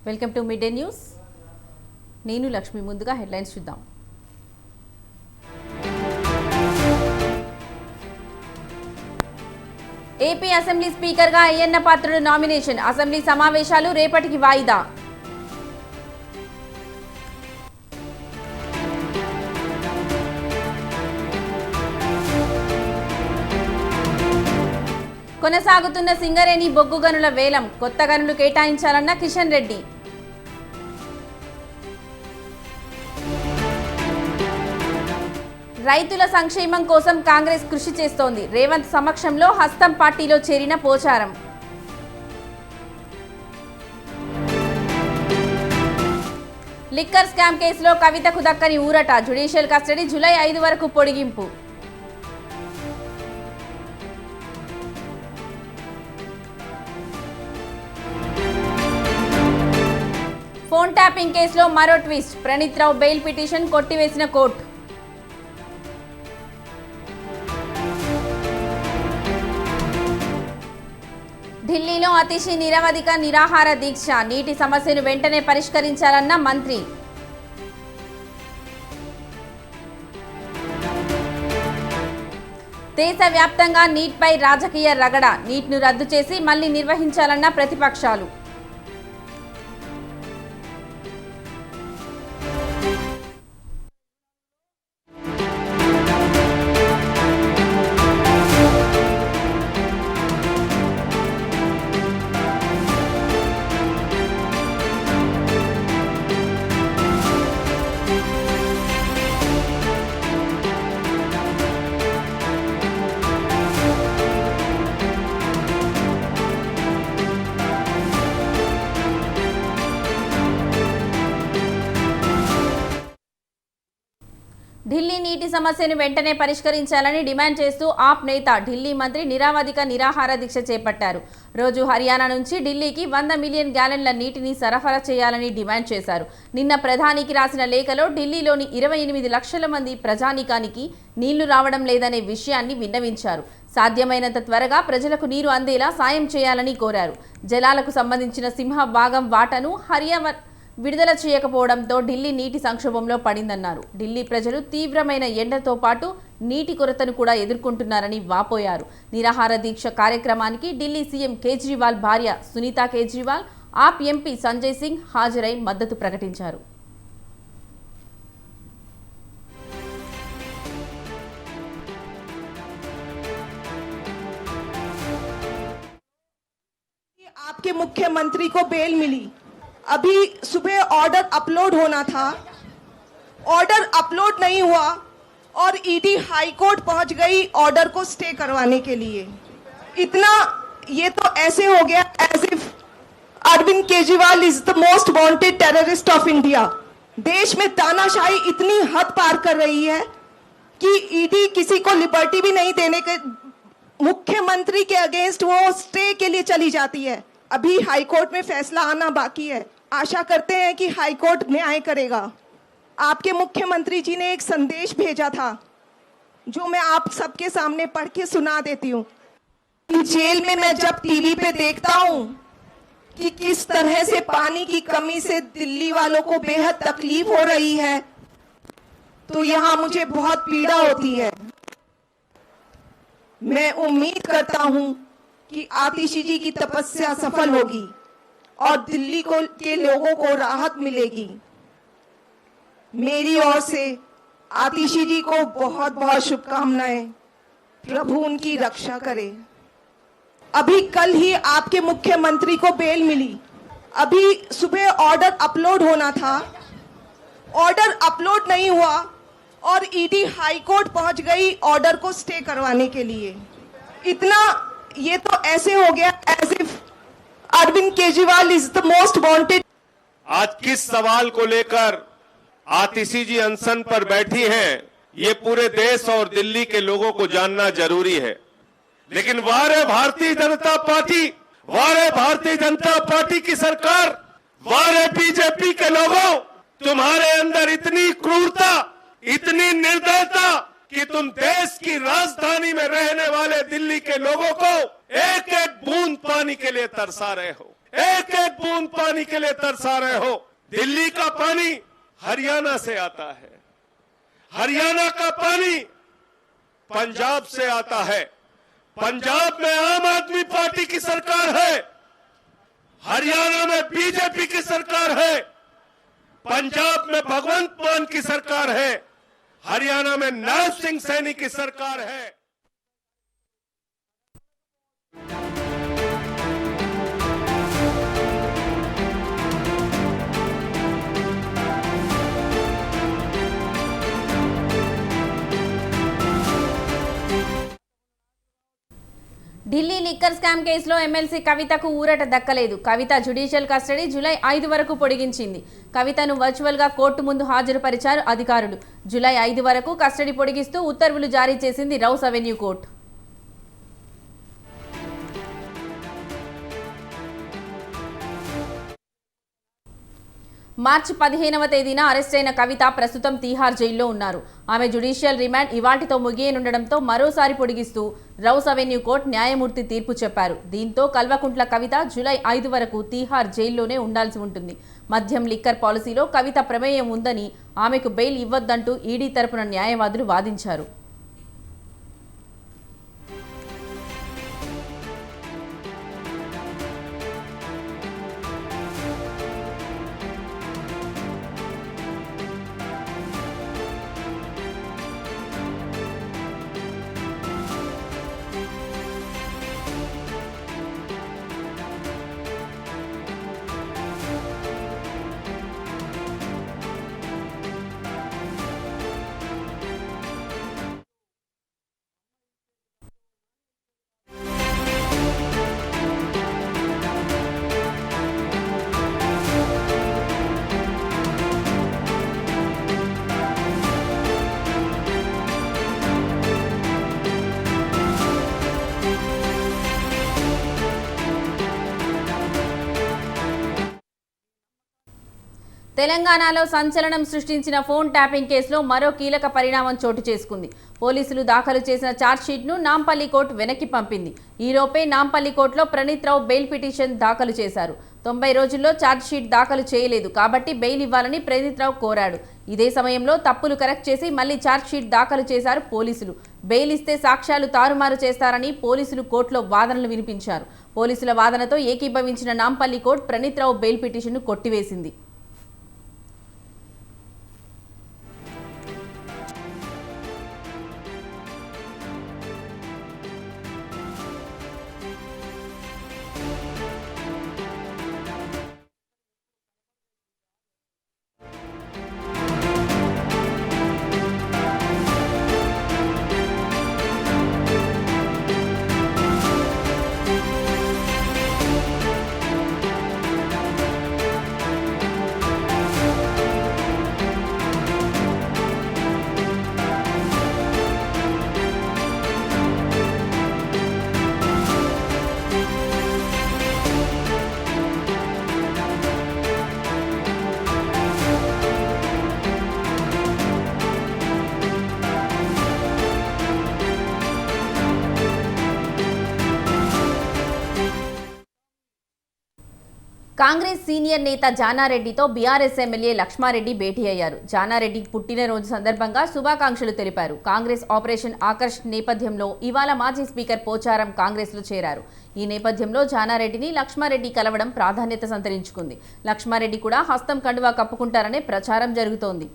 Welcome to mid day news. నేను లక్ష్మి. ముందుగా headlines చూద్దాం. ఏపీ అసెంబ్లీ స్పీకర్గా అయ్యన్న పాత్రుడు నామినేషన్. అసెంబ్లీ సమావేశాలు రేపటికి వాయిదా. కొనసాగుతున్న సింగరేణి బొగ్గు గనుల వేలం. కొత్త గనులు కేటాయించాలన్న కిషన్ రెడ్డి. రైతుల సంక్షేమం కోసం కాంగ్రెస్ కృషి చేస్తోంది. రేవంత్ సమక్షంలో హస్తం పార్టీలో చేరిన పోచారం. లిక్కర్ స్కామ్ కేసులో కవితకు దక్కని ఊరట. జ్యుడిషియల్ కస్టడీ జూలై 5 వరకు పొడిగింపు. ఫోన్ ట్యాపింగ్ కేసులో మరో ట్విస్ట్. ప్రణీత్ రావు బెయిల్ పిటిషన్ కొట్టివేసిన కోర్టు. ఢిల్లీలో అతిశి నిరవధిక నిరాహార దీక్ష. నీటి సమస్యను వెంటనే పరిష్కరించాలన్న మంత్రి. దేశవ్యాప్తంగా నీట్పై రాజకీయ రగడ. నీట్ను రద్దు చేసి మళ్లీ నిర్వహించాలన్న ప్రతిపక్షాలు. ఢిల్లీ నీటి సమస్యను వెంటనే పరిష్కరించాలని డిమాండ్ చేస్తూ ఆప్ నేత ఢిల్లీ మంత్రి నిరవధిక నిరాహార దీక్ష చేపట్టారు. రోజు హర్యానా నుంచి ఢిల్లీకి 100 మిలియన్ గ్యాలన్ల నీటిని సరఫరా చేయాలని డిమాండ్ చేశారు. నిన్న ప్రధానికి రాసిన లేఖలో ఢిల్లీలోని 28 లక్షల మంది ప్రజానీకానికి నీళ్లు రావడం లేదనే విషయాన్ని విన్నవించారు. సాధ్యమైనంత త్వరగా ప్రజలకు నీరు అందేలా సాయం చేయాలని కోరారు. జలాలకు సంబంధించిన సింహభాగం వాటాను హర్యానా విడుదల చేయకపోవడంతో ఢిల్లీ నీటి సంక్షోభంలో పడిందన్నారు. ఢిల్లీ ప్రజలు తీవ్రమైన ఎండతో పాటు నీటి కొరతను కూడా ఎదుర్కొంటున్నారని వాపోయారు. నిరాహార దీక్ష కార్యక్రమానికి ఢిల్లీ సీఎం కేజ్రీవాల్ భార్య సునీతా కేజ్రీవాల్, ఆప్ ఎంపీ సంజయ్ సింగ్ హాజరై మద్దతు ప్రకటించారు. आपके मुख्यमंत्री को बेल मिली. अभी सुबह ऑर्डर अपलोड होना था, ऑर्डर अपलोड नहीं हुआ और ईडी हाई कोर्ट पहुंच गई ऑर्डर को स्टे करवाने के लिए. इतना ये तो ऐसे हो गया as if Arvind Kejriwal is the most wanted terrorist of India. देश में तानाशाही इतनी हद पार कर रही है कि ईडी किसी को लिबर्टी भी नहीं देने के, मुख्यमंत्री के अगेंस्ट वो स्टे के लिए चली जाती है. अभी हाई कोर्ट में फैसला आना बाकी है. आशा करते हैं कि हाई कोर्ट न्याय करेगा. आपके मुख्यमंत्री जी ने एक संदेश भेजा था जो मैं आप सबके सामने पढ़ के सुना देती हूँ. जेल में मैं जब टीवी पे देखता हूँ कि किस तरह से पानी की कमी से दिल्ली वालों को बेहद तकलीफ हो रही है, तो यहाँ मुझे बहुत पीड़ा होती है. मैं उम्मीद करता हूँ कि आतिशी जी की तपस्या सफल होगी और दिल्ली के लोगों को राहत मिलेगी. मेरी ओर से आतिशी जी को बहुत बहुत शुभकामनाएं. प्रभु उनकी रक्षा करे. अभी कल ही आपके मुख्यमंत्री को बेल मिली. अभी सुबह ऑर्डर अपलोड होना था, ऑर्डर अपलोड नहीं हुआ और ईडी हाई कोर्ट पहुंच गई ऑर्डर को स्टे करवाने के लिए. इतना ये तो ऐसे हो गया as if Arvind Kejriwal is the most wanted. आज किस सवाल को लेकर आतिशी जी अनशन पर बैठी हैं, ये पूरे देश और दिल्ली के लोगों को जानना जरूरी है. लेकिन वारे भारतीय जनता पार्टी, वारे भारतीय जनता पार्टी की सरकार, वारे बीजेपी के लोगों, तुम्हारे अंदर इतनी क्रूरता, इतनी निर्दयता कि तुम देश की राजधानी में रहने वाले दिल्ली के लोगों को एक एक बूंद पानी के लिए तरसा रहे हो, एक एक बूंद पानी के लिए तरसा रहे हो। दिल्ली का पानी हरियाणा से आता है, हरियाणा का पानी पंजाब से आता है। पंजाब में आम आदमी पार्टी की सरकार है, हरियाणा में बीजेपी की सरकार है, पंजाब में भगवंत मान की सरकार है, हरियाणा में नैब सिंह सैनी की सरकार है। ఢిల్లీ లిక్కర్ స్కామ్ కేసులో ఎమ్మెల్సీ కవితకు ఊరట దక్కలేదు. కవిత జ్యుడిషియల్ కస్టడీ జూలై 5 వరకు పొడిగించింది. కవితను వర్చువల్గా కోర్టు ముందు హాజరుపరిచారు అధికారులు. జూలై 5 వరకు కస్టడీ పొడిగిస్తూ ఉత్తర్వులు జారీ చేసింది రౌస్ అవెన్యూ కోర్టు. మార్చి 15వ తేదీన అరెస్ట్ అయిన కవిత ప్రస్తుతం తీహార్ జైల్లో ఉన్నారు. ఆమె జ్యుడిషియల్ రిమాండ్ ఇవాటితో ముగియనుండడంతో మరోసారి పొడిగిస్తూ రౌస్ అవెన్యూ కోర్టు న్యాయమూర్తి తీర్పు చెప్పారు. దీంతో కల్వకుంట్ల కవిత జూలై 5 వరకు తీహార్ జైల్లోనే ఉండాల్సి ఉంటుంది. మద్యం లిక్కర్ పాలసీలో కవిత ప్రమేయం ఉందని, ఆమెకు బెయిల్ ఇవ్వొద్దంటూ ఈడీ తరపున న్యాయవాదులు వాదించారు. తెలంగాణలో సంచలనం సృష్టించిన ఫోన్ ట్యాపింగ్ కేసులో మరో కీలక పరిణామం చోటు చేసుకుంది. పోలీసులు దాఖలు చేసిన ఛార్జ్షీట్ను నాంపల్లి కోర్టు వెనక్కి పంపింది. ఈలోపే నాంపల్లి కోర్టులో ప్రణీత్ రావు బెయిల్ పిటిషన్ దాఖలు చేశారు. 90 రోజుల్లో ఛార్జ్షీట్ దాఖలు చేయలేదు కాబట్టి బెయిల్ ఇవ్వాలని ప్రణీత్ రావు కోరాడు. ఇదే సమయంలో తప్పులు కరెక్ట్ చేసి మళ్లీ ఛార్జ్షీట్ దాఖలు చేశారు పోలీసులు. బెయిల్ ఇస్తే సాక్ష్యాలు తారుమారు చేస్తారని పోలీసులు కోర్టులో వాదనలు వినిపించారు. పోలీసుల వాదనతో ఏకీభవించిన నాంపల్లి కోర్టు ప్రణీత్ రావు బెయిల్ పిటిషన్ను కొట్టివేసింది. కాంగ్రెస్ సీనియర్ నేత జానారెడ్డితో బీఆర్ఎస్ ఎమ్మెల్యే లక్ష్మారెడ్డి భేటీ అయ్యారు. జానారెడ్డి పుట్టినరోజు సందర్భంగా శుభాకాంక్షలు తెలిపారు. కాంగ్రెస్ ఆపరేషన్ ఆకర్ష్ నేపథ్యంలో ఇవాళ మాజీ స్పీకర్ పోచారం కాంగ్రెస్లో చేరారు. ఈ నేపథ్యంలో జానారెడ్డిని లక్ష్మారెడ్డి కలవడం ప్రాధాన్యత సంతరించుకుంది. లక్ష్మారెడ్డి కూడా హస్తం కండువా కప్పుకుంటారనే ప్రచారం జరుగుతోంది.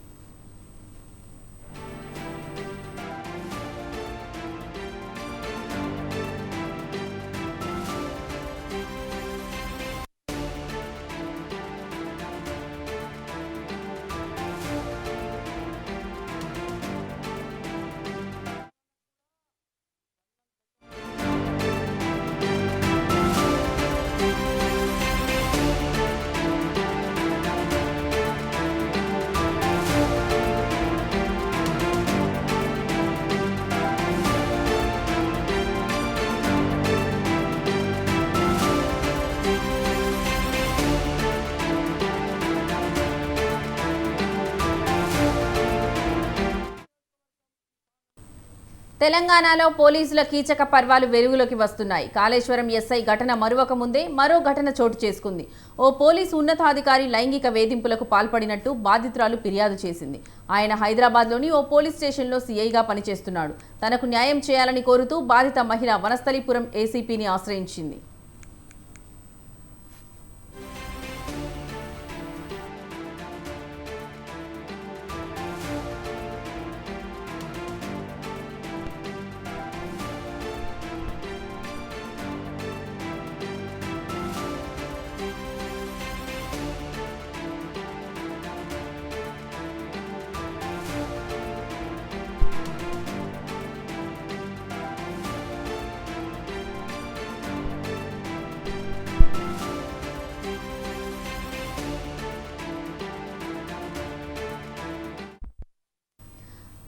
తెలంగాణలో పోలీసుల కీచక పర్వాలు వెలుగులోకి వస్తున్నాయి. కాళేశ్వరం ఎస్ఐ ఘటన మరువక ముందే మరో ఘటన చోటు చేసుకుంది. ఓ పోలీసు ఉన్నతాధికారి లైంగిక వేధింపులకు పాల్పడినట్టు బాధితురాలు ఫిర్యాదు చేసింది. ఆయన హైదరాబాద్లోని ఓ పోలీస్ స్టేషన్లో సీఐగా పనిచేస్తున్నాడు. తనకు న్యాయం చేయాలని కోరుతూ బాధిత మహిళ వనస్థలిపురం ఏసీపీని ఆశ్రయించింది.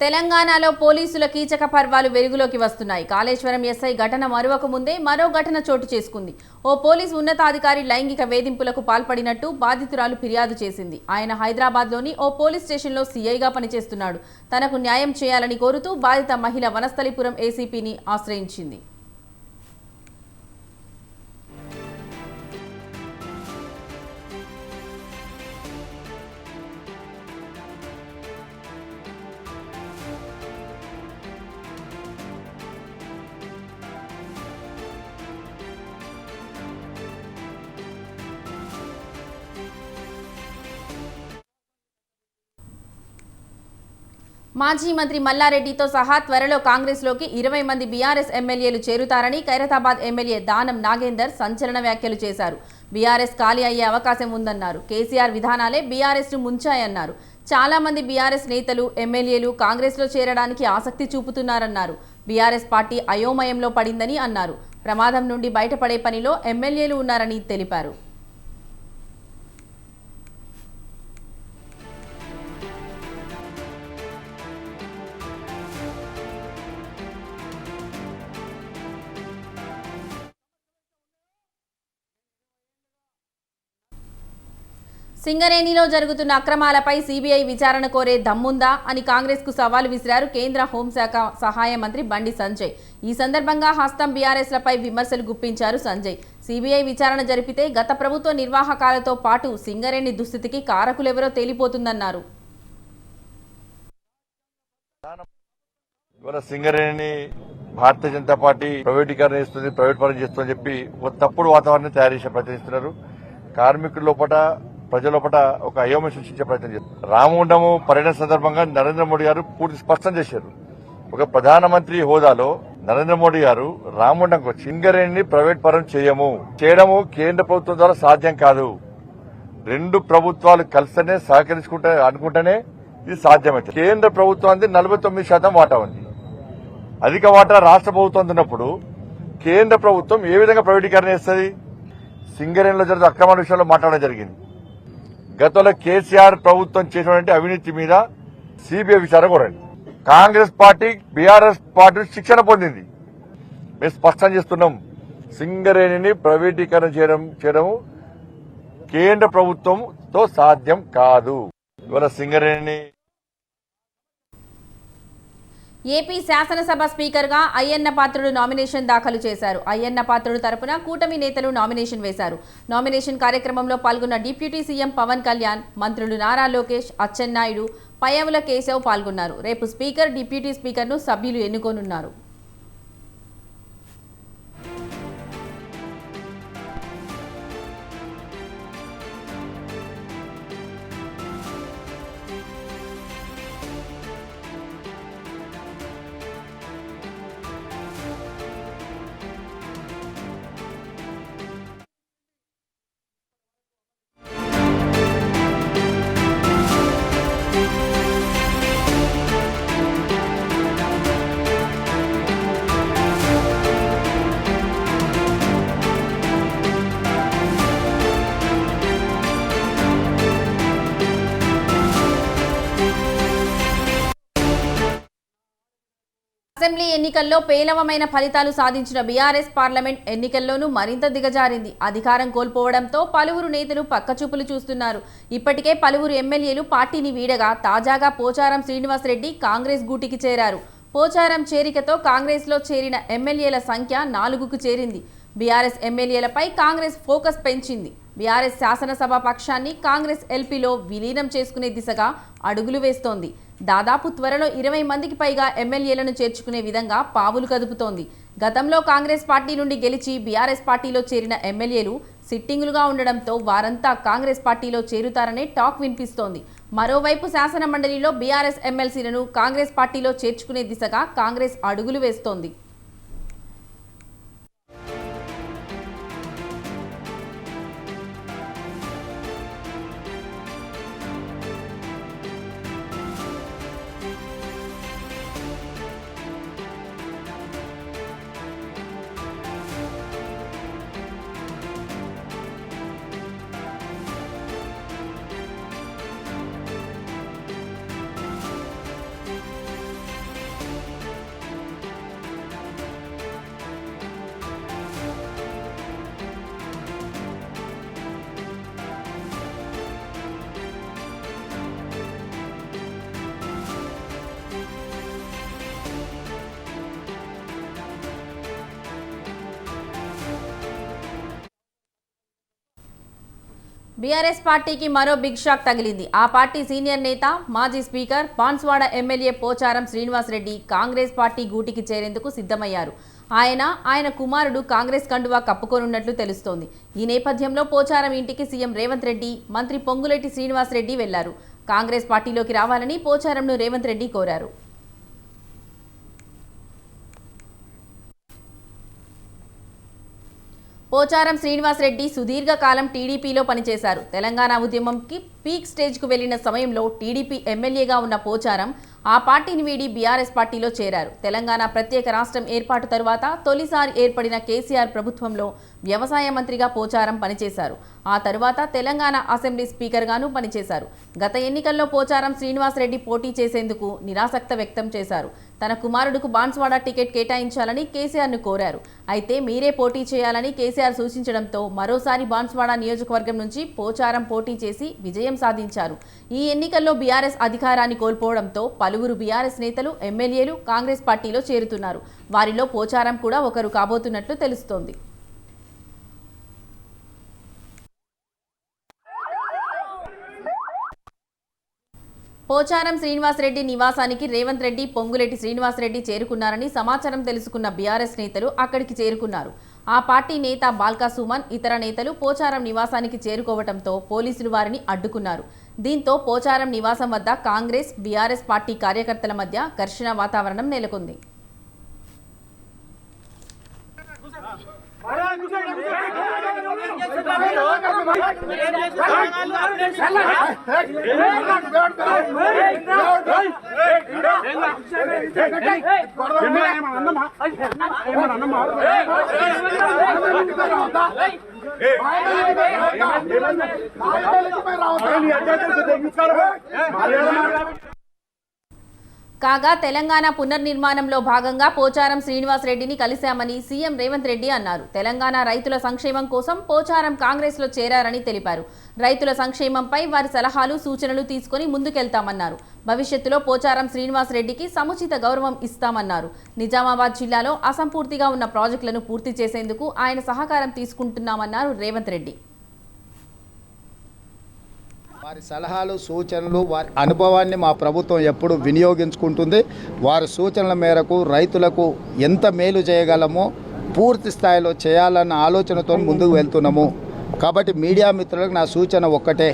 తెలంగాణలో పోలీసుల కీచక పర్వాలు వెలుగులోకి వస్తున్నాయి. కాళేశ్వరం ఎస్ఐ ఘటన మరువక ముందే మరో ఘటన చోటు చేసుకుంది. ఓ పోలీసు ఉన్నతాధికారి లైంగిక వేధింపులకు పాల్పడినట్టు బాధితురాలు ఫిర్యాదు చేసింది. ఆయన హైదరాబాద్లోని ఓ పోలీస్ స్టేషన్లో సీఐగా పనిచేస్తున్నాడు. తనకు న్యాయం చేయాలని కోరుతూ బాధిత మహిళ వనస్థలిపురం ఏసీపీని ఆశ్రయించింది. మాజీ మంత్రి మల్లారెడ్డితో సహా త్వరలో కాంగ్రెస్లోకి 20 మంది బీఆర్ఎస్ ఎమ్మెల్యేలు చేరుతారని ఖైరతాబాద్ ఎమ్మెల్యే దానం నాగేందర్ సంచలన వ్యాఖ్యలు చేశారు. బీఆర్ఎస్ ఖాళీ అయ్యే అవకాశం ఉందన్నారు. కేసీఆర్ విధానాలే బీఆర్ఎస్ను ముంచాయన్నారు. చాలా మంది బీఆర్ఎస్ నేతలు ఎమ్మెల్యేలు కాంగ్రెస్లో చేరడానికి ఆసక్తి చూపుతున్నారన్నారు. బీఆర్ఎస్ పార్టీ అయోమయంలో పడిందని అన్నారు. ప్రమాదం నుండి బయటపడే పనిలో ఎమ్మెల్యేలు ఉన్నారని తెలిపారు. సింగరేణిలో జరుగుతున్న అక్రమాలపై సీబీఐ విచారణ కోరే దమ్ముందా అని కాంగ్రెస్కు సవాల్ విసిరారు కేంద్ర హోంశాఖ సహాయ మంత్రి బండి సంజయ్. ఈ సందర్భంగా హస్తం బీఆర్ఎస్లపై విమర్శలు గుప్పించారు సంజయ్. సీబీఐ విచారణ జరిపితే గత ప్రభుత్వ నిర్వాహకాలతో పాటు సింగరేణి దుస్థితికి కారకులెవరో తేలిపోతుందన్నారు. సింగరేణి భారతీయ జనతా పార్టీ ప్రైవేటీకరణ చేస్తుంది, ప్రైవేట్ పరం చేస్తుందని చెప్పి ఒక తప్పుడు వాతావరణం తయారు చేసే ప్రయత్నిస్తున్నారు. కార్మికుల లోపల ప్రజల లోపల ఒక అయోమయం సృష్టించే ప్రయత్నం చేస్తారు. రామగుండము పర్యటన సందర్భంగా నరేంద్ర మోడీ గారు పూర్తి స్పష్టం చేశారు. ఒక ప్రధానమంత్రి హోదాలో నరేంద్ర మోడీ గారు రామగుండంకు వచ్చి సింగరేణిని ప్రైవేట్ పరం చేయడము కేంద్ర ప్రభుత్వం ద్వారా సాధ్యం కాదు. రెండు ప్రభుత్వాలు కలిస్తేనే అనుకుంటేనే ఇది సాధ్యమైంది. కేంద్ర ప్రభుత్వానికి 49% వాటా ఉంది. అధిక వాటా రాష్ట్ర ప్రభుత్వం ఉన్నప్పుడు కేంద్ర ప్రభుత్వం ఏ విధంగా ప్రైవేటీకరణ చేస్తుంది? సింగరేణిలో జరిగిన అక్రమాల విషయంలో మాట్లాడడం జరిగింది. గతంలో కేసీఆర్ ప్రభుత్వం చేసినటువంటి అవినీతి మీద సీబీఐ విచారణ కోరండి. కాంగ్రెస్ పార్టీ బీఆర్ఎస్ పార్టీ శిక్షణ పొందింది. మేము స్పష్టం చేస్తున్నాం, సింగరేణిని ప్రైవేటీకరణ చేయడం కేంద్ర ప్రభుత్వంతో సాధ్యం కాదు. ఇవాళ సింగరేణిని ఏపీ శాసనసభ స్పీకర్గా అయ్యన్న పాత్రుడు నామినేషన్ దాఖలు చేశారు. అయ్యన్న పాత్రుడు తరపున కూటమి నేతలు నామినేషన్ వేశారు. నామినేషన్ కార్యక్రమంలో పాల్గొన్న డిప్యూటీ సీఎం పవన్ కళ్యాణ్, మంత్రులు నారా లోకేష్, అచ్చెన్నాయుడు, పయ్యావుల కేశవ్ పాల్గొన్నారు. రేపు స్పీకర్, డిప్యూటీ స్పీకర్ను సభ్యులు ఎన్నుకోనున్నారు. అసెంబ్లీ ఎన్నికల్లో పేలవమైన ఫలితాలు సాధించిన బీఆర్ఎస్ పార్లమెంట్ ఎన్నికల్లోనూ మరింత దిగజారింది. అధికారం కోల్పోవడంతో పలువురు నేతలు పక్కచూపులు చూస్తున్నారు. ఇప్పటికే పలువురు ఎమ్మెల్యేలు పార్టీని వీడగా తాజాగా పోచారం శ్రీనివాసరెడ్డి కాంగ్రెస్ గూటికి చేరారు. పోచారం చేరికతో కాంగ్రెస్లో చేరిన ఎమ్మెల్యేల సంఖ్య 4కు చేరింది. బీఆర్ఎస్ ఎమ్మెల్యేలపై కాంగ్రెస్ ఫోకస్ పెంచింది. బీఆర్ఎస్ శాసనసభ పక్షాన్ని కాంగ్రెస్ ఎల్పీలో విలీనం చేసుకునే దిశగా అడుగులు వేస్తోంది. దాదాపు త్వరలో 20 మందికి పైగా ఎమ్మెల్యేలను చేర్చుకునే విధంగా పావులు కదుపుతోంది. గతంలో కాంగ్రెస్ పార్టీ నుండి గెలిచి బీఆర్ఎస్ పార్టీలో చేరిన ఎమ్మెల్యేలు సిట్టింగులుగా ఉండడంతో వారంతా కాంగ్రెస్ పార్టీలో చేరుతారనే టాక్ వినిపిస్తోంది. మరోవైపు శాసన మండలిలో బీఆర్ఎస్ ఎమ్మెల్సీలను కాంగ్రెస్ పార్టీలో చేర్చుకునే దిశగా కాంగ్రెస్ అడుగులు వేస్తోంది. బీఆర్ఎస్ పార్టీకి మరో బిగ్ షాక్ తగిలింది. ఆ పార్టీ సీనియర్ నేత, మాజీ speaker, Banswada MLA Pocharam Srinivasa Reddy Congress party గూటికి చేరేందుకు సిద్ధమయ్యారు. ఆయన కుమారుడు కాంగ్రెస్ కండువా కప్పుకోనున్నట్లు తెలుస్తోంది. ఈ నేపథ్యంలో పోచారం ఇంటికి సీఎం రేవంత్ రెడ్డి, మంత్రి పొంగులేటి శ్రీనివాసరెడ్డి వెళ్లారు. కాంగ్రెస్ పార్టీలోకి రావాలని పోచారంను రేవంత్ రెడ్డి కోరారు. పోచారం శ్రీనివాసరెడ్డి సుదీర్ఘకాలం టీడీపీలో పనిచేశారు. తెలంగాణ ఉద్యమంకి పీక్ స్టేజ్కు వెళ్లిన సమయంలో టీడీపీ ఎమ్మెల్యేగా ఉన్న పోచారం ఆ పార్టీని వీడి బీఆర్ఎస్ పార్టీలో చేరారు. తెలంగాణ ప్రత్యేక రాష్ట్రం ఏర్పాటు తరువాత తొలిసారి ఏర్పడిన కేసీఆర్ ప్రభుత్వంలో వ్యవసాయ మంత్రిగా పోచారం పనిచేశారు. ఆ తరువాత తెలంగాణ అసెంబ్లీ స్పీకర్గాను పనిచేశారు. గత ఎన్నికల్లో పోచారం శ్రీనివాసరెడ్డి పోటీ చేసేందుకు నిరాసక్త వ్యక్తం చేశారు. తన కుమారుడుకు బాన్స్వాడ టికెట్ కేటాయించాలని కేసీఆర్ను కోరారు. అయితే మీరే పోటీ చేయాలని కేసీఆర్ సూచించడంతో మరోసారి బాన్స్వాడ నియోజకవర్గం నుంచి పోచారం పోటీ చేసి విజయం సాధించారు. ఈ ఎన్నికల్లో బీఆర్ఎస్ అధికారాన్ని కోల్పోవడంతో పలువురు బీఆర్ఎస్ నేతలు, ఎమ్మెల్యేలు కాంగ్రెస్ పార్టీలో చేరుతున్నారు. వారిలో పోచారం కూడా ఒకరు కాబోతున్నట్లు తెలుస్తోంది. పోచారం శ్రీనివాసరెడ్డి నివాసానికి రేవంత్ రెడ్డి, పొంగులేటి శ్రీనివాసరెడ్డి చేరుకున్నారని సమాచారం తెలుసుకున్న బీఆర్ఎస్ నేతలు అక్కడికి చేరుకున్నారు. ఆ పార్టీ నేత బాల్కా సుమన్, ఇతర నేతలు పోచారం నివాసానికి చేరుకోవడంతో పోలీసులు వారిని అడ్డుకున్నారు. దీంతో పోచారం నివాసం వద్ద కాంగ్రెస్, బీఆర్ఎస్ పార్టీ కార్యకర్తల మధ్య ఘర్షణ వాతావరణం నెలకొంది. కాగా తెలంగాణ పునర్నిర్మాణంలో భాగంగా పోచారం శ్రీనివాసరెడ్డిని కలిశామని సీఎం రేవంత్ రెడ్డి అన్నారు. తెలంగాణ రైతుల సంక్షేమం కోసం పోచారం కాంగ్రెస్లో చేరారని తెలిపారు. రైతుల సంక్షేమంపై వారి సలహాలు, సూచనలు తీసుకుని ముందుకెళ్తామన్నారు. భవిష్యత్తులో పోచారం శ్రీనివాసరెడ్డికి సముచిత గౌరవం ఇస్తామన్నారు. నిజామాబాద్ జిల్లాలో అసంపూర్తిగా ఉన్న ప్రాజెక్టులను పూర్తి చేసేందుకు ఆయన సహకారం తీసుకుంటున్నామన్నారు రేవంత్ రెడ్డి. వారి సలహాలు, సూచనలు, వారి అనుభవాన్ని మా ప్రభుత్వం ఎప్పుడు వినియోగించుకుంటుంది. వారి సూచనల మేరకు రైతులకు ఎంత మేలు చేయగలమో పూర్తి స్థాయిలో చేయాలన్న ఆలోచనతో ముందుకు వెళ్తున్నాము. కాబట్టి మీడియా మిత్రులకు నా సూచన ఒక్కటే,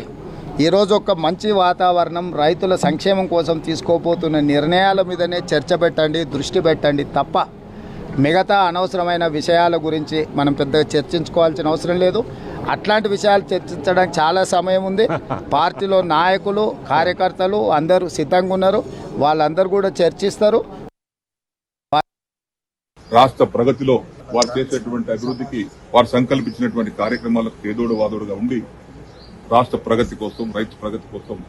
ఈరోజు ఒక మంచి వాతావరణం, రైతుల సంక్షేమం కోసం తీసుకోబోతున్న నిర్ణయాల మీదనే చర్చ పెట్టండి, దృష్టి పెట్టండి తప్ప మిగతా అనవసరమైన విషయాల గురించి మనం పెద్దగా చర్చించుకోవాల్సిన అవసరం లేదు. అట్లాంటి విషయాలు చర్చించడానికి చాలా సమయం ఉంది. పార్టీలో నాయకులు, కార్యకర్తలు అందరూ సిద్ధంగా ఉన్నారు. వాళ్ళందరూ కూడా చర్చిస్తారు. రాష్ట్ర ప్రగతిలో వారు చేసేటువంటి అభివృద్ధికి, వారు సంకల్పించినటువంటి కార్యక్రమాలకు ఏదోడు వాదోడుగా ఉండి రాష్ట్ర ప్రగతి కోసం, రైతు ప్రగతి కోసం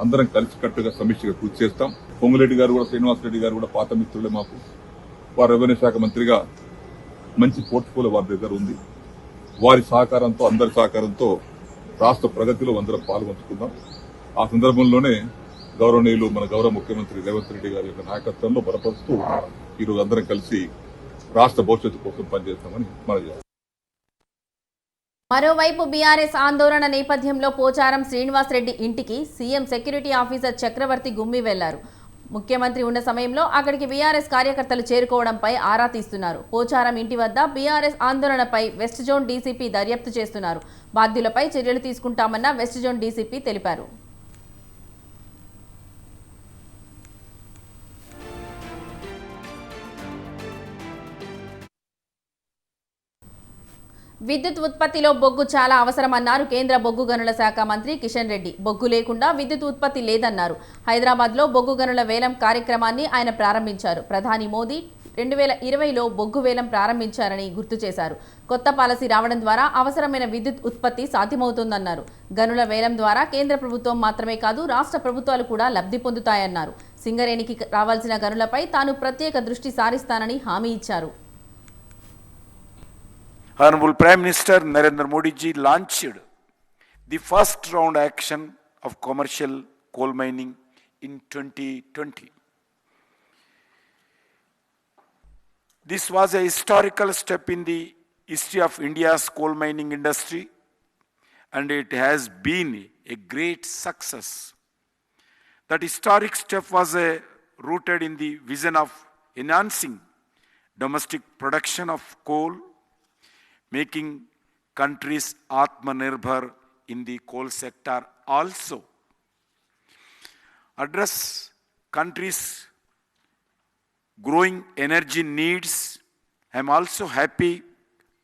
అందరం కలిసికట్టుగా సమిష్టిగా కృషి చేస్తాం. పొంగులేటి గారు కూడా, శ్రీనివాసరెడ్డి గారు కూడా పాత మిత్రులే మాకు. వారు రెవెన్యూ శాఖ మంత్రిగా మంచి పోర్ట్ఫోలియో వారి దగ్గర ఉంది. వారి సహకారంతో, అందరి సహకారంతో రాష్ట్ర ప్రగతిలో అందరం పాల్గొంచుకుందాం. ఆ సందర్భంలోనే గౌరవనీయులు మన గౌరవ ముఖ్యమంత్రి రేవంత్ రెడ్డి గారి యొక్క నాయకత్వంలో బలపరుస్తూ ఈరోజు అందరం కలిసి రాష్ట్ర భవిష్యత్తు కోసం పనిచేస్తామని మనం చేస్తాం. మరోవైపు బీఆర్ఎస్ ఆందోళన నేపథ్యంలో పోచారం శ్రీనివాసరెడ్డి ఇంటికి సీఎం సెక్యూరిటీ ఆఫీసర్ చక్రవర్తి గుమ్మి వెళ్లారు. ముఖ్యమంత్రి ఉన్న సమయంలో అక్కడికి బీఆర్ఎస్ కార్యకర్తలు చేరుకోవడంపై ఆరా తీస్తున్నారు. పోచారం ఇంటి వద్ద బీఆర్ఎస్ ఆందోళనపై వెస్ట్ జోన్ డీసీపీ దర్యాప్తు చేస్తున్నారు. బాధ్యులపై చర్యలు తీసుకుంటామన్న వెస్ట్ జోన్ డీసీపీ తెలిపారు. విద్యుత్ ఉత్పత్తిలో బొగ్గు చాలా అవసరమన్నారు కేంద్ర బొగ్గు గనుల శాఖ మంత్రి కిషన్ రెడ్డి. బొగ్గు లేకుండా విద్యుత్ ఉత్పత్తి లేదన్నారు. హైదరాబాద్లో బొగ్గు గనుల వేలం కార్యక్రమాన్ని ఆయన ప్రారంభించారు. ప్రధాని మోదీ 2020లో బొగ్గు వేలం ప్రారంభించారని గుర్తు చేశారు. కొత్త పాలసీ రావడం ద్వారా అవసరమైన విద్యుత్ ఉత్పత్తి సాధ్యమవుతుందన్నారు. గనుల వేలం ద్వారా కేంద్ర ప్రభుత్వం మాత్రమే కాదు రాష్ట్ర ప్రభుత్వాలు కూడా లబ్ధి పొందుతాయన్నారు. సింగరేణికి రావాల్సిన గనులపై తాను ప్రత్యేక దృష్టి సారిస్తానని హామీ ఇచ్చారు. Honorable Prime Minister Narendra Modi ji launched the first round action of commercial coal mining in 2020. This was a historical step in the history of India's coal mining industry, and it has been a great success. That historic step was rooted in the vision of enhancing domestic production of coal, making countries Atmanirbhar in the coal sector, also address countries' growing energy needs. I am also happy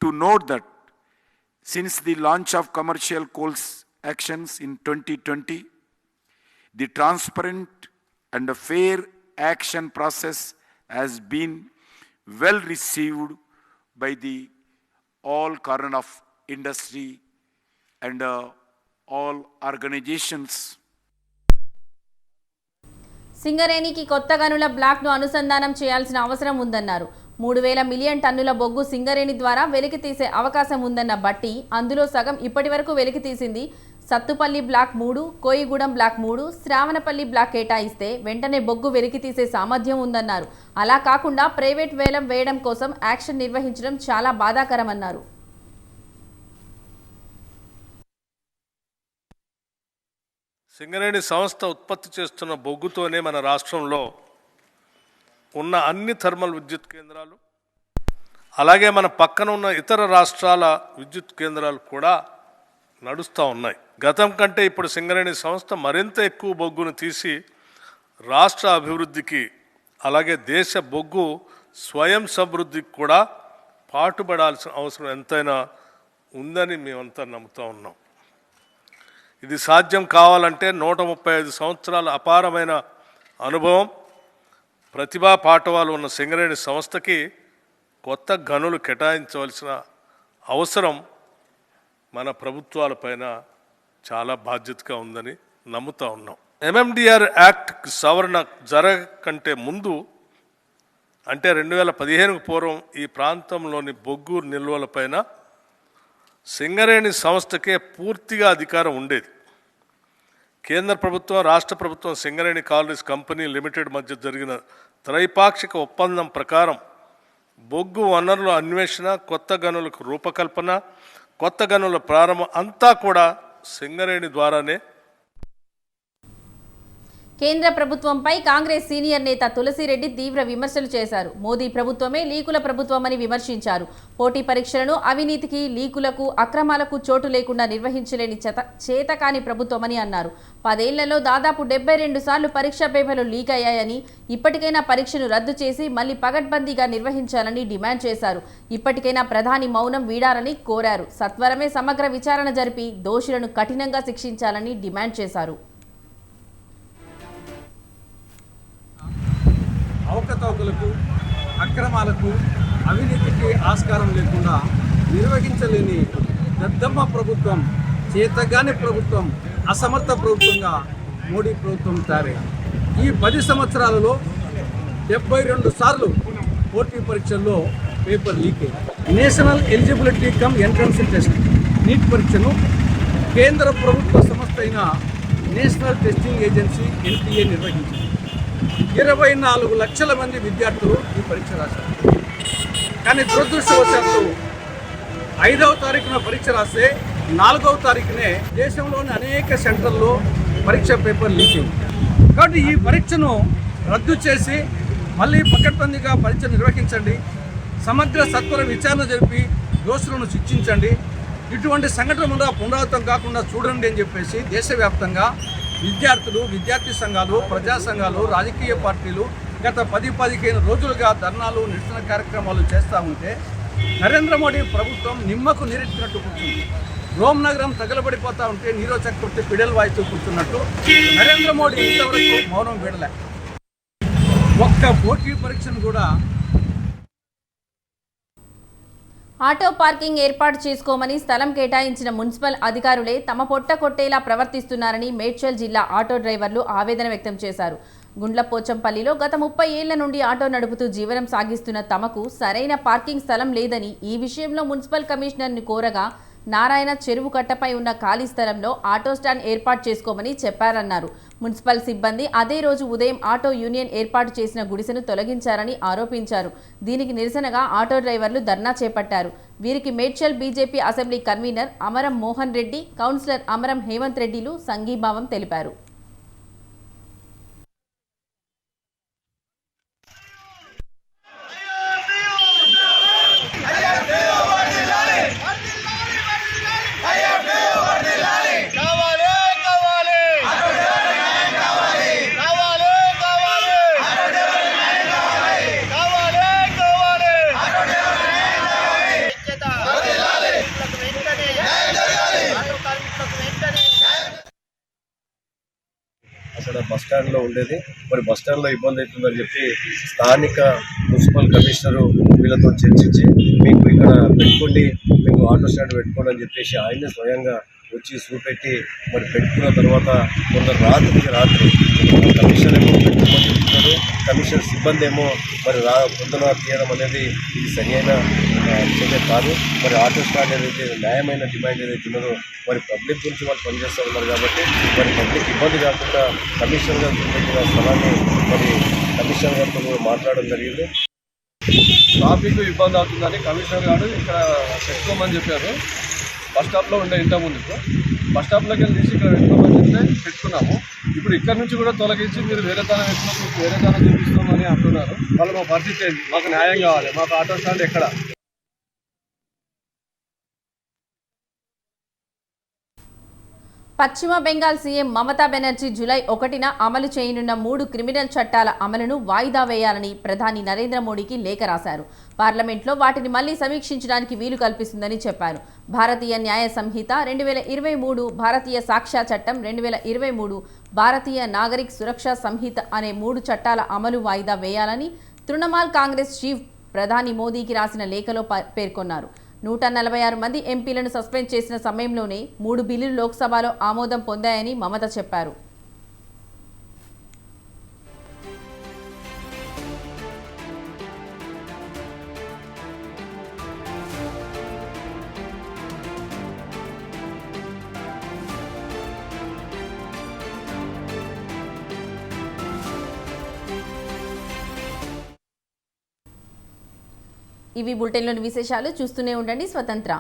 to note that since the launch of commercial coal actions in 2020, the transparent and fair action process has been well received by the all corner of industry and all organizations. సింగరేణికి కొత్త గనుల బ్లాక్ను అనుసంధానం చేయాల్సిన అవసరం ఉందన్నారు. 3000 million టన్నుల బొగ్గు సింగరేణి ద్వారా వెలికి తీసే అవకాశం ఉందన్న బట్టి అందులో సగం ఇప్పటి వరకు వెలికి తీసింది. Sathupalli block 3, Koyagudem block 3, Sravanapalli block కేటాయిస్తే వెంటనే బొగ్గు వెలికి తీసే సామర్థ్యం ఉందన్నారు. అలా కాకుండా ప్రైవేట్ వేలం వేయడం కోసం యాక్షన్ నిర్వహించడం చాలా బాధాకరమన్నారు. సింగరేణి సంస్థ ఉత్పత్తి చేస్తున్న బొగ్గుతోనే మన రాష్ట్రంలో ఉన్న అన్ని థర్మల్ విద్యుత్ కేంద్రాలు, అలాగే మన పక్కన ఉన్న ఇతర రాష్ట్రాల విద్యుత్ కేంద్రాలు కూడా నడుస్తూ ఉన్నాయి. గతం కంటే ఇప్పుడు సింగరేణి సంస్థ మరింత ఎక్కువ బొగ్గును తీసి రాష్ట్ర అభివృద్ధికి, అలాగే దేశ బొగ్గు స్వయం సమృద్ధికి కూడా పాటుపడాల్సిన అవసరం ఎంతైనా ఉందని మేమంతా నమ్ముతూ ఉన్నాం. ఇది సాధ్యం కావాలంటే 135 సంవత్సరాల అపారమైన అనుభవం, ప్రతిభా పాఠవాలు ఉన్న సింగరేణి సంస్థకి కొత్త గనులు కేటాయించవలసిన అవసరం మన ప్రభుత్వాలపైన చాలా బాధ్యతగా ఉందని నమ్ముతూ ఉన్నాం. ఎంఎండిఆర్ యాక్ట్ సవరణ జరగకంటే ముందు, అంటే 2015కు పూర్వం ఈ ప్రాంతంలోని బొగ్గు నిల్వలపైన సింగరేణి సంస్థకే పూర్తిగా అధికారం ఉండేది. కేంద్ర ప్రభుత్వం, రాష్ట్ర ప్రభుత్వం, సింగరేణి కాలరీస్ కంపెనీ లిమిటెడ్ మధ్య జరిగిన త్రైపాక్షిక ఒప్పందం ప్రకారం బొగ్గు వనరుల అన్వేషణ, కొత్త గనులకు రూపకల్పన, కొత్త గనుల ప్రారంభం అంతా కూడా సింగరేణి ద్వారానే. కేంద్ర ప్రభుత్వంపై కాంగ్రెస్ సీనియర్ నేత తులసిరెడ్డి తీవ్ర విమర్శలు చేశారు. మోదీ ప్రభుత్వమే లీకుల ప్రభుత్వమని విమర్శించారు. పోటీ పరీక్షలను అవినీతికి, లీకులకు, అక్రమాలకు చోటు లేకుండా నిర్వహించలేని చేతకాని ప్రభుత్వమని అన్నారు. 10 ఏళ్లలో దాదాపు 72 సార్లు పరీక్షా పేపర్లు లీక్ అయ్యాయని, ఇప్పటికైనా పరీక్షను రద్దు చేసి మళ్లీ పగడ్బందీగా నిర్వహించాలని డిమాండ్ చేశారు. ఇప్పటికైనా ప్రధాని మౌనం వీడాలని కోరారు. సత్వరమే సమగ్ర విచారణ జరిపి దోషులను కఠినంగా శిక్షించాలని డిమాండ్ చేశారు. అవకతవకలకు, అక్రమాలకు, అవినీతికి ఆస్కారం లేకుండా నిర్వహించలేని దద్దమ్మ ప్రభుత్వం, చేతగాని ప్రభుత్వం, అసమర్థ ప్రభుత్వంగా మోడీ ప్రభుత్వం తయారైంది. ఈ 10 సంవత్సరాలలో 72 సార్లు పోటీ పరీక్షల్లో పేపర్ లీక్ అయింది. National eligibility cum entrance test neat పరీక్షను కేంద్ర ప్రభుత్వ సంస్థ అయిన నేషనల్ టెస్టింగ్ ఏజెన్సీ NTA నిర్వహించింది. 24 లక్షల మంది విద్యార్థులు ఈ పరీక్ష రాశారు. కానీ దురదృష్టవశాత్తు 5వ తారీఖున పరీక్ష రాస్తే 4వ తారీఖునే దేశంలోని అనేక సెంటర్లో పరీక్ష పేపర్ లీక్ అయింది. కాబట్టి ఈ పరీక్షను రద్దు చేసి మళ్ళీ పకడ్బందీగా పరీక్ష నిర్వహించండి, సమగ్ర సత్వర విచారణ జరిపి దోషులను శిక్షించండి, ఇటువంటి సంఘటనలు పునరావృతం కాకుండా చూడండి అని చెప్పేసి దేశవ్యాప్తంగా విద్యార్థులు, విద్యార్థి సంఘాలు, ప్రజా సంఘాలు, రాజకీయ పార్టీలు గత 10-15 రోజులుగా ధర్నాలు, నిరసన కార్యక్రమాలు చేస్తూ ఉంటే నరేంద్ర మోడీ ప్రభుత్వం నిమ్మకు నీరెత్తినట్టు కూర్చుంది. రోమ్ నగరం తగలబడిపోతూ ఉంటే నీరో చక్రవర్తి పిడల్ వాయిస్తూ కూర్చున్నట్టు నరేంద్ర మోడీ ఇంతవరకు మౌనం వీడలే. ఒక్క పోటీ పరీక్షను కూడా ఆటో పార్కింగ్ ఏర్పాటు చేసుకోమని స్థలం కేటాయించిన మున్సిపల్ అధికారులే తమ పొట్ట కొట్టేలా ప్రవర్తిస్తున్నారని మేడ్చల్ జిల్లా ఆటో డ్రైవర్లు ఆవేదన వ్యక్తం చేశారు. గుండ్లపోచంపల్లిలో గత 30 ఏళ్ల నుండి ఆటో నడుపుతూ జీవనం సాగిస్తున్న తమకు సరైన పార్కింగ్ స్థలం లేదని ఈ విషయంలో మున్సిపల్ కమిషనర్ని కోరగా నారాయణ చెరువు కట్టపై ఉన్న ఖాళీ స్థలంలో ఆటో స్టాండ్ ఏర్పాటు చేసుకోమని చెప్పారన్నారు. మున్సిపల్ సిబ్బంది అదే రోజు ఉదయం ఆటో యూనియన్ ఏర్పాటు చేసిన గుడిసెను తొలగించారని ఆరోపించారు. దీనికి నిరసనగా ఆటో డ్రైవర్లు ధర్నా చేపట్టారు. వీరికి Medchal BJP assembly convener Amaram Mohan Reddy, councillor Amaram Hemanth రెడ్డిలు సంఘీభావం తెలిపారు. అక్కడ బస్టాండ్లో ఉండేది. మరి బస్టాండ్లో ఇబ్బంది అవుతుందని చెప్పి స్థానిక మున్సిపల్ కమిషనరు వీళ్ళతో చర్చించి మీకు ఇక్కడ పెట్టుకోండి, మీకు ఆటో స్టాండ్ పెట్టుకోండి అని చెప్పేసి ఆయనే స్వయంగా వచ్చి చూపెట్టి మరి పెట్టుకున్న తర్వాత కొందరు రాత్రి కమిషన్ ఏమో పెట్టుకోమని చెప్తున్నారు. కమిషన్ సిబ్బంది ఏమో మరి పొద్దున తీయడం అనేది ఇది సరైన చర్య కాదు. మరి ఆటో స్టాండ్ ఏదైతే న్యాయమైన డిమాండ్ ఏదైతే ఉన్నదో మరి పబ్లిక్ గురించి వాళ్ళు పనిచేస్తూ ఉన్నారు కాబట్టి మరి పబ్లిక్ ఇబ్బంది కాకుండా కమిషనర్ గారు చూపెట్టిన స్థలాన్ని మరి కమిషనర్ గారితో కూడా మాట్లాడడం జరిగింది. ట్రాఫిక్ ఇబ్బంది అవుతుందని కమిషనర్ గారు ఇక్కడ పెట్టుకోమని చెప్పారు. బస్ స్టాప్లో ఉండే ఇంతకుముందు బస్ స్టాప్లోకి వెళ్ళి తీసి ఇక్కడ పెట్టుకోమని చెప్తే పెట్టుకున్నాము. ఇప్పుడు ఇక్కడ నుంచి కూడా తొలగించి మీరు వేరే తానం పెట్టుకున్నప్పుడు వేరే తానం చూపిస్తామని అంటున్నారు. వాళ్ళు మా పరిస్థితి ఏంటి? మాకు న్యాయం కావాలి. మాకు ఆటో స్టాండ్ ఎక్కడ? పశ్చిమ బెంగాల్ సీఎం మమతా బెనర్జీ జూలై 1న అమలు చేయనున్న 3 క్రిమినల్ చట్టాల అమలును వాయిదా వేయాలని ప్రధాని నరేంద్ర మోడీకి లేఖ రాశారు. పార్లమెంట్లో వాటిని మళ్లీ సమీక్షించడానికి వీలు కల్పిస్తుందని చెప్పారు. భారతీయ న్యాయ సంహిత 2023, భారతీయ సాక్ష్య చట్టం 2023, భారతీయ నాగరిక్ సురక్షా సంహిత అనే 3 చట్టాల అమలు వాయిదా వేయాలని తృణమూల్ కాంగ్రెస్ చీఫ్ ప్రధాని మోదీకి రాసిన లేఖలో పేర్కొన్నారు. 146 మంది ఎంపీలను సస్పెండ్ చేసిన సమయంలోనే 3 బిల్లులు లోక్సభలో ఆమోదం పొందాయని మమత చెప్పారు. ఇవి బులెటిన్లోని విశేషాలు. చూస్తూనే ఉండండి స్వతంత్ర.